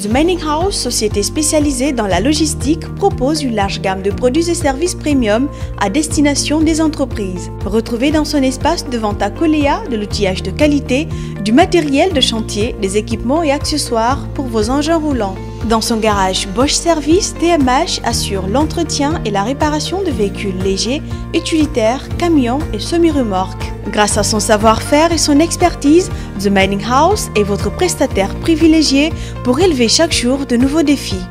The Mining House, société spécialisée dans la logistique, propose une large gamme de produits et services premium à destination des entreprises. Retrouvez dans son espace de vente à Coléa de l'outillage de qualité, du matériel de chantier, des équipements et accessoires pour vos engins roulants. Dans son garage Bosch Service, TMH assure l'entretien et la réparation de véhicules légers, utilitaires, camions et semi-remorques. Grâce à son savoir-faire et son expertise, The Mining House est votre prestataire privilégié pour élever chaque jour de nouveaux défis.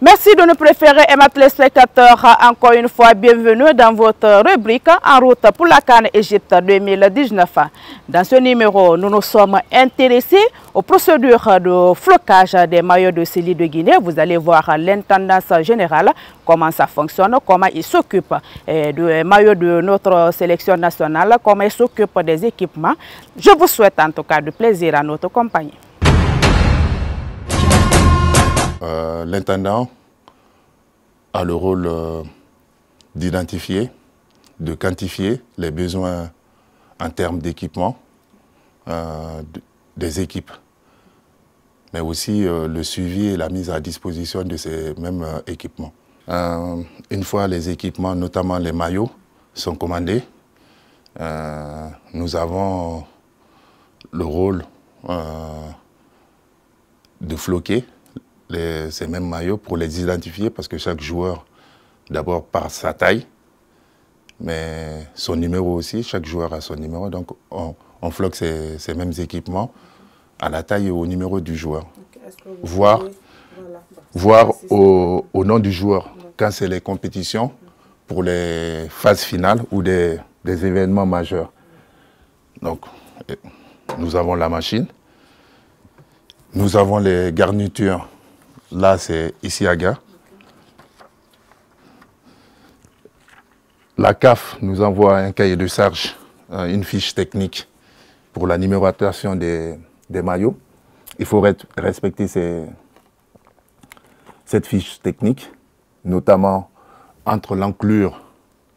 Merci de nous préférer, et mes téléspectateurs, encore une fois, bienvenue dans votre rubrique En route pour la CAN Égypte 2019. Dans ce numéro, nous nous sommes intéressés aux procédures de flocage des maillots de CELI de Guinée. Vous allez voir l'intendance générale, comment ça fonctionne, comment il s'occupe des maillots de notre sélection nationale, comment il s'occupe des équipements. Je vous souhaite en tout cas du plaisir à notre compagnie. L'intendant a le rôle d'identifier, de quantifier les besoins en termes d'équipement des équipes, mais aussi le suivi et la mise à disposition de ces mêmes équipements. Une fois les équipements, notamment les maillots, sont commandés, nous avons le rôle de floquer ces mêmes maillots pour les identifier, parce que chaque joueur, d'abord par sa taille, mais son numéro aussi, chaque joueur a son numéro, donc on floque ces mêmes équipements à la taille et au numéro du joueur. Voir au nom du joueur, quand c'est les compétitions, pour les phases finales ou des événements majeurs. Donc, nous avons la machine, nous avons les garnitures. Là, c'est Isiaga. La CAF nous envoie un cahier de charge, une fiche technique pour la numérotation des maillots. Il faut respecter cette fiche technique, notamment entre l'enclure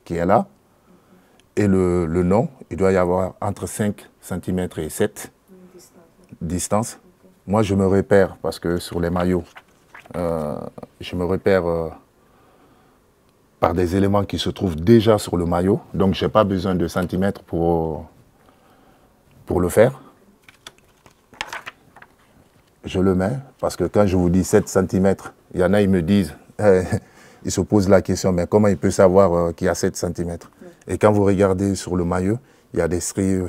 qui est là et le nom. Il doit y avoir entre 5 cm et 7 distance. Moi, je me repère parce que sur les maillots, je me repère par des éléments qui se trouvent déjà sur le maillot. Donc, je n'ai pas besoin de centimètres pour le faire. Je le mets parce que quand je vous dis 7 cm, il y en a, ils me disent, ils se posent la question, mais comment il peut savoir qu'il y a 7 cm? Et quand vous regardez sur le maillot, il y a des striés.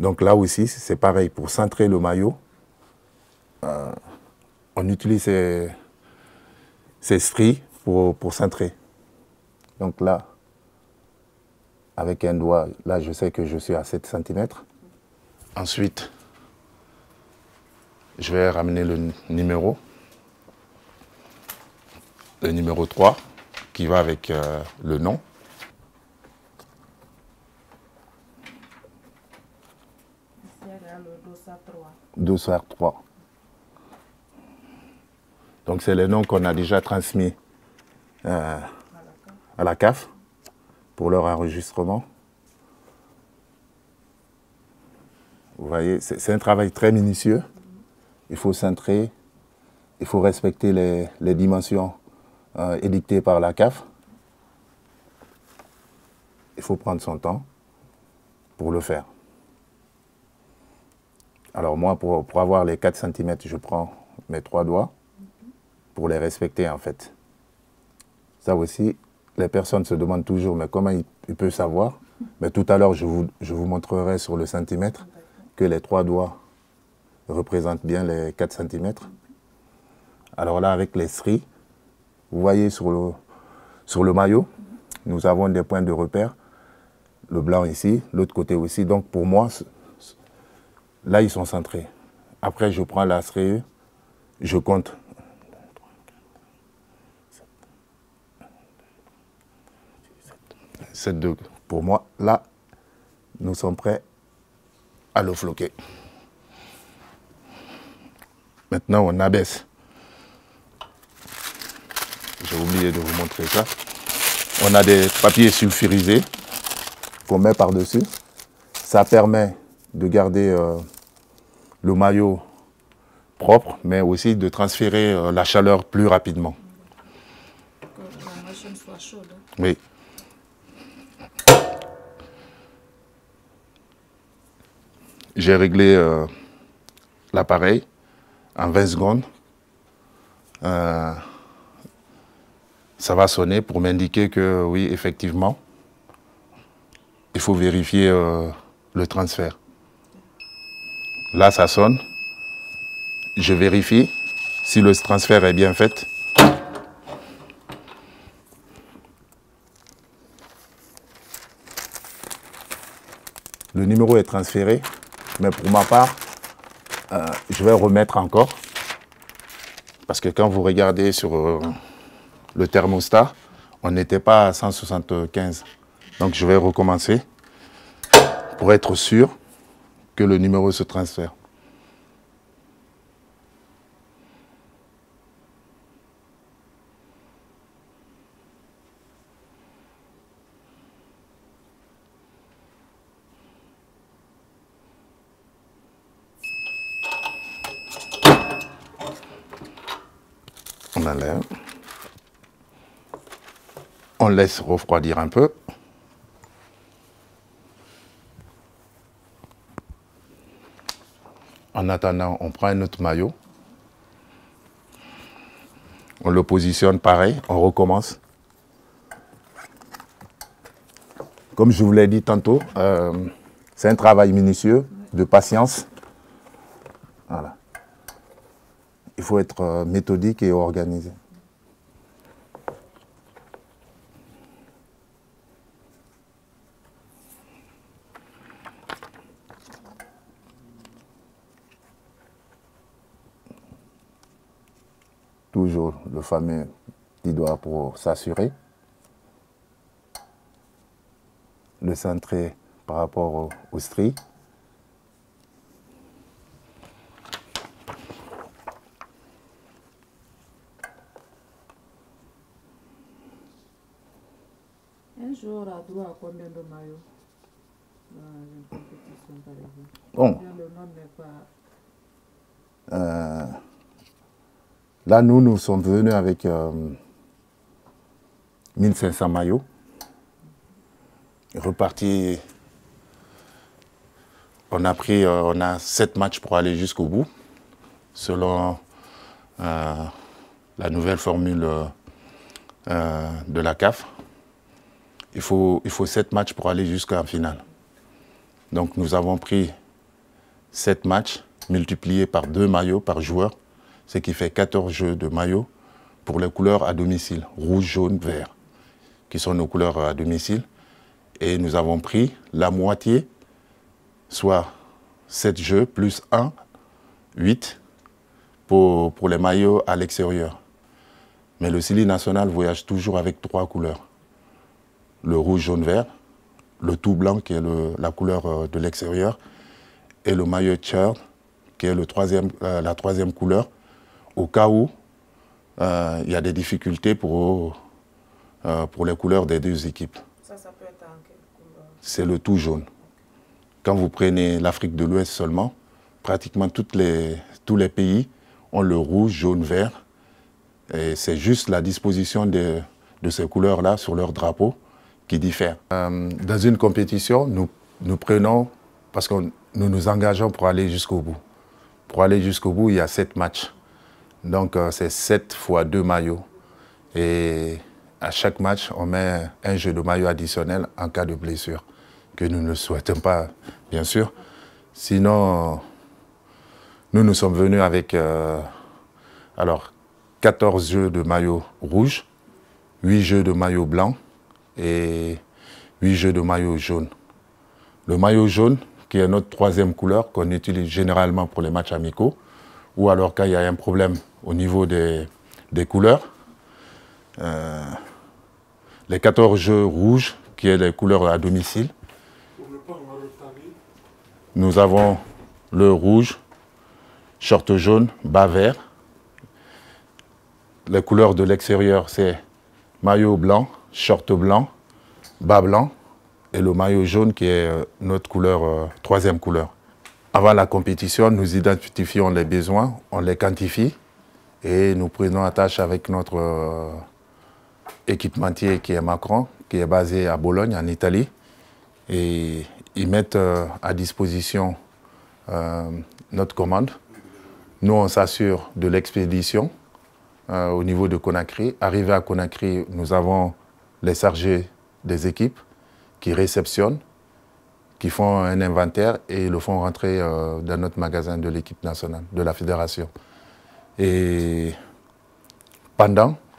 Donc là aussi, c'est pareil. Pour centrer le maillot, on utilise ces stries pour centrer. Donc là, avec un doigt, là je sais que je suis à 7 cm. Ensuite, je vais ramener le numéro 3 qui va avec le nom. Dossard 3. Donc c'est le nom qu'on a déjà transmis à la CAF pour leur enregistrement. Vous voyez, c'est un travail très minutieux. Il faut centrer, il faut respecter les dimensions édictées par la CAF. Il faut prendre son temps pour le faire. Alors moi, pour avoir les 4 cm, je prends mes 3 doigts pour les respecter en fait. Ça aussi, les personnes se demandent toujours, mais comment il peut savoir? Mais tout à l'heure, je vous montrerai sur le centimètre que les 3 doigts représentent bien les 4 cm. Alors là, avec les stries, vous voyez sur le maillot, nous avons des points de repère. Le blanc ici, l'autre côté aussi. Donc pour moi, là, ils sont centrés. Après, je prends la strie, je compte. 7, 2. Pour moi, là, nous sommes prêts à le floquer. Maintenant, on abaisse. J'ai oublié de vous montrer ça. On a des papiers sulfurisés qu'on met par-dessus. Ça permet de garder le maillot propre, mais aussi de transférer la chaleur plus rapidement. Que la machine soit chaude. Oui. J'ai réglé l'appareil en 20 secondes. Ça va sonner pour m'indiquer que oui, effectivement, il faut vérifier le transfert. Là, ça sonne. Je vérifie si le transfert est bien fait. Le numéro est transféré, mais pour ma part, je vais remettre encore. Parce que quand vous regardez sur le thermostat, on n'était pas à 175. Donc je vais recommencer pour être sûr que le numéro se transfère. On enlève. On laisse refroidir un peu. En attendant, on prend un autre maillot. On le positionne pareil, on recommence. Comme je vous l'ai dit tantôt, c'est un travail minutieux, de patience. Voilà. Il faut être méthodique et organisé. Toujours le fameux petit doigt pour s'assurer. Le centrer par rapport au stri. Un jour a droit à combien de maillots dans une compétition par exemple? Bon. Le nom n'est pas... Là, nous sommes venus avec 1500 maillots. Reparti, on a 7 matchs pour aller jusqu'au bout, selon la nouvelle formule de la CAF. Il faut 7 matchs pour aller jusqu'en finale. Donc nous avons pris 7 matchs multipliés par 2 maillots par joueur, ce qui fait 14 jeux de maillots pour les couleurs à domicile, rouge, jaune, vert, qui sont nos couleurs à domicile. Et nous avons pris la moitié, soit 7 jeux plus 1, 8 pour les maillots à l'extérieur. Mais le Sili national voyage toujours avec 3 couleurs. Le rouge, jaune, vert, le tout blanc qui est la couleur de l'extérieur et le maillot shirt qui est la troisième couleur, au cas où il y a des difficultés pour les couleurs des deux équipes. Ça peut être en quelle couleur? C'est le tout jaune. Quand vous prenez l'Afrique de l'Ouest seulement, pratiquement tous les pays ont le rouge, jaune, vert. Et c'est juste la disposition de ces couleurs-là sur leur drapeau qui diffère. Dans une compétition, nous prenons, parce que nous nous engageons pour aller jusqu'au bout. Pour aller jusqu'au bout, il y a 7 matchs. Donc c'est 7 fois 2 maillots. Et à chaque match, on met un jeu de maillot additionnel en cas de blessure, que nous ne souhaitons pas, bien sûr. Sinon, nous sommes venus avec 14 jeux de maillot rouge, 8 jeux de maillot blanc et 8 jeux de maillot jaune. Le maillot jaune, qui est notre troisième couleur qu'on utilise généralement pour les matchs amicaux, ou alors quand il y a un problème au niveau des couleurs. Les 14 jeux rouges, qui est les couleurs à domicile. Nous avons le rouge, short jaune, bas vert. Les couleurs de l'extérieur, c'est maillot blanc, short blanc, bas blanc. Et le maillot jaune qui est notre couleur, troisième couleur. Avant la compétition, nous identifions les besoins, on les quantifie et nous prenons attache avec notre équipementier qui est Macron, qui est basé à Bologne, en Italie. Et ils mettent à disposition notre commande. Nous, on s'assure de l'expédition au niveau de Conakry. Arrivé à Conakry, nous avons les chargés des équipes qui réceptionnent, qui font un inventaire et le font rentrer dans notre magasin de l'équipe nationale, de la fédération. Et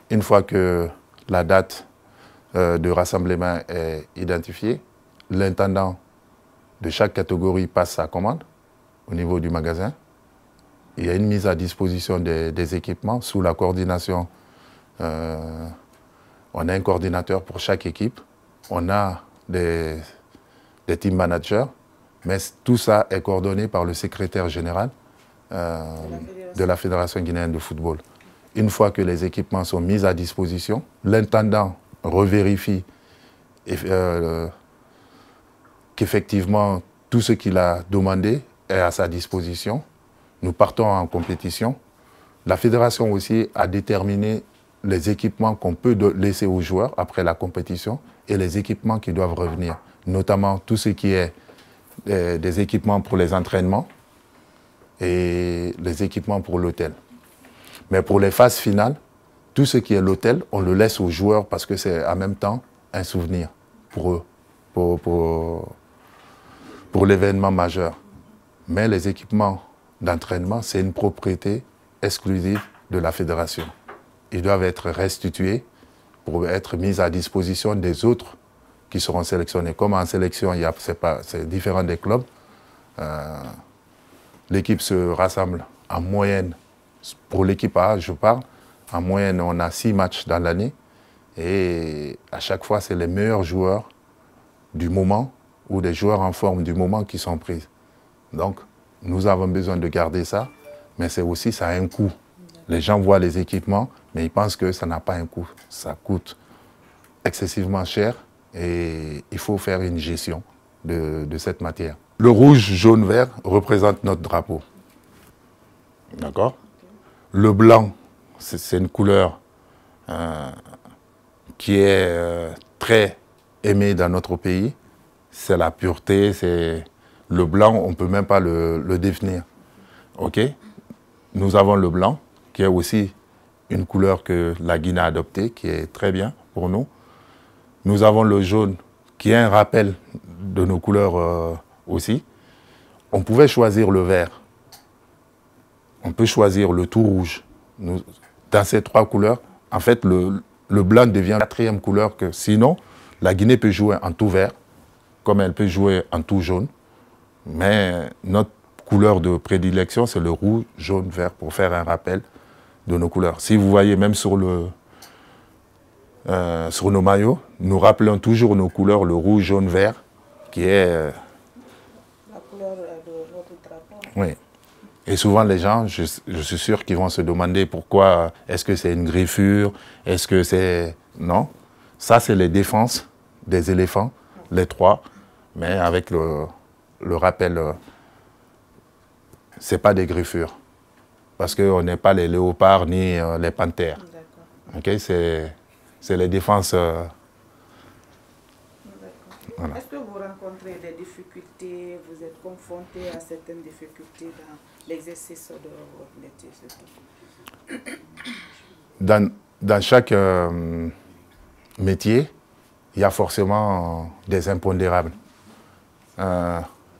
une fois que la date de rassemblement est identifiée, l'intendant de chaque catégorie passe sa commande au niveau du magasin. Il y a une mise à disposition des équipements sous la coordination. On a un coordinateur pour chaque équipe. On a des team managers, mais tout ça est coordonné par le secrétaire général de la Fédération guinéenne de football. Une fois que les équipements sont mis à disposition, l'intendant revérifie qu'effectivement tout ce qu'il a demandé est à sa disposition. Nous partons en compétition. La fédération aussi a déterminé les équipements qu'on peut laisser aux joueurs après la compétition et les équipements qui doivent revenir, notamment tout ce qui est des équipements pour les entraînements et les équipements pour l'hôtel. Mais pour les phases finales, tout ce qui est l'hôtel, on le laisse aux joueurs parce que c'est en même temps un souvenir pour eux, pour l'événement majeur. Mais les équipements d'entraînement, c'est une propriété exclusive de la fédération. Ils doivent être restitués pour être mis à disposition des autres qui seront sélectionnés. Comme en sélection, c'est différent des clubs. L'équipe se rassemble en moyenne, pour l'équipe A, je parle, en moyenne, on a 6 matchs dans l'année. Et à chaque fois, c'est les meilleurs joueurs du moment ou des joueurs en forme du moment qui sont pris. Donc, nous avons besoin de garder ça, mais c'est aussi, ça a un coût. Les gens voient les équipements, mais ils pensent que ça n'a pas un coût. Ça coûte excessivement cher et il faut faire une gestion de cette matière. Le rouge, jaune, vert représente notre drapeau. D'accord? Le blanc, c'est une couleur qui est très aimée dans notre pays. C'est la pureté, c'est le blanc, on ne peut même pas le définir. Ok? Nous avons le blanc, qui est aussi une couleur que la Guinée a adoptée, qui est très bien pour nous. Nous avons le jaune, qui est un rappel de nos couleurs aussi. On pouvait choisir le vert. On peut choisir le tout rouge. Dans ces 3 couleurs, en fait, le blanc devient la 4e couleur que sinon, la Guinée peut jouer en tout vert, comme elle peut jouer en tout jaune. Mais notre couleur de prédilection, c'est le rouge, jaune, vert, pour faire un rappel de nos couleurs. Si vous voyez, même sur nos maillots, nous rappelons toujours nos couleurs, le rouge, jaune, vert, qui est... la couleur de votre drapeau. Oui. Et souvent, les gens, je suis sûr qu'ils vont se demander pourquoi, est-ce que c'est une griffure, est-ce que c'est... Non. Ça, c'est les défenses des éléphants, les 3, mais avec le rappel, ce n'est pas des griffures, parce qu'on n'est pas les léopards ni les panthères. Okay? C'est les défenses. Voilà. Est-ce que vous rencontrez des difficultés, vous êtes confronté à certaines difficultés dans l'exercice de votre métier surtout? Dans chaque métier, il y a forcément des impondérables.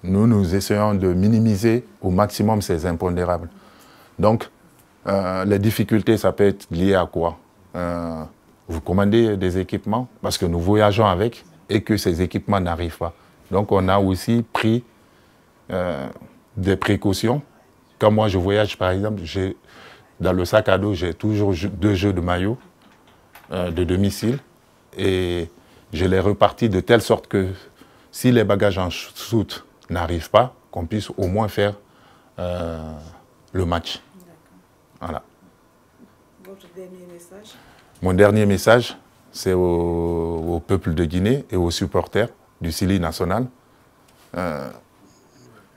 Nous essayons de minimiser au maximum ces impondérables. Donc, les difficultés, ça peut être lié à quoi? Vous commandez des équipements parce que nous voyageons avec et que ces équipements n'arrivent pas. Donc, on a aussi pris des précautions. Quand moi, je voyage, par exemple, dans le sac à dos, j'ai toujours 2 jeux de maillots de domicile et je les repartis de telle sorte que si les bagages en soute n'arrivent pas, qu'on puisse au moins faire le match. Voilà. Votre dernier message? Mon dernier message, c'est au peuple de Guinée et aux supporters du Sili national.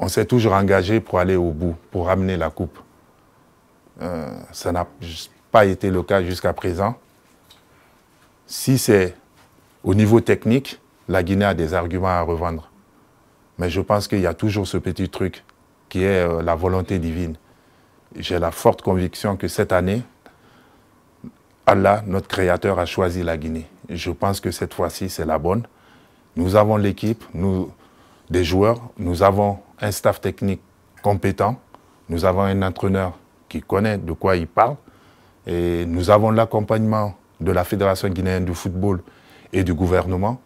on s'est toujours engagé pour aller au bout, pour ramener la coupe. Ça n'a pas été le cas jusqu'à présent. Si c'est au niveau technique, la Guinée a des arguments à revendre. Mais je pense qu'il y a toujours ce petit truc qui est la volonté divine. J'ai la forte conviction que cette année, Allah, notre Créateur, a choisi la Guinée. Et je pense que cette fois-ci, c'est la bonne. Nous avons l'équipe, des joueurs, nous avons un staff technique compétent, nous avons un entraîneur qui connaît de quoi il parle, et nous avons l'accompagnement de la Fédération guinéenne du football et du gouvernement,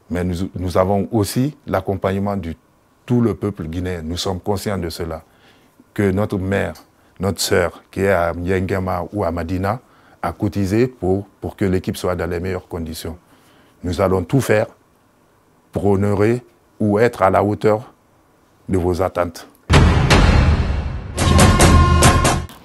mais nous avons aussi l'accompagnement de tout le peuple guinéen. Nous sommes conscients de cela, que notre mère, notre sœur, qui est à Myengema ou à Madina, a cotisé pour que l'équipe soit dans les meilleures conditions. Nous allons tout faire pour honorer ou être à la hauteur de vos attentes.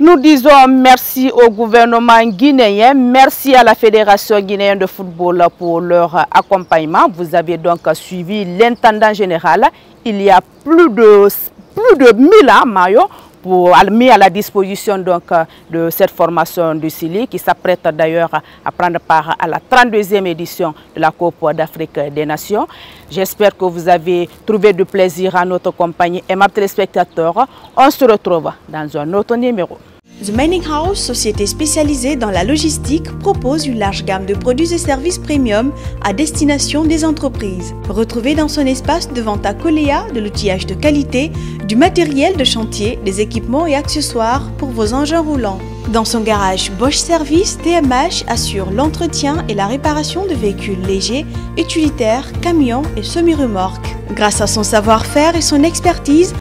Nous disons merci au gouvernement guinéen, merci à la Fédération guinéenne de football pour leur accompagnement. Vous avez donc suivi l'intendant général. Il y a plus de 1000 maillots mis à la disposition donc, de cette formation du Sili, qui s'apprête d'ailleurs à prendre part à la 32e édition de la Coupe d'Afrique des Nations. J'espère que vous avez trouvé du plaisir à notre compagnie. Et mes téléspectateurs, on se retrouve dans un autre numéro. The Mining House, société spécialisée dans la logistique, propose une large gamme de produits et services premium à destination des entreprises. Retrouvez dans son espace de vente à Coléa de l'outillage de qualité, du matériel de chantier, des équipements et accessoires pour vos engins roulants. Dans son garage Bosch Service, TMH assure l'entretien et la réparation de véhicules légers, utilitaires, camions et semi-remorques. Grâce à son savoir-faire et son expertise,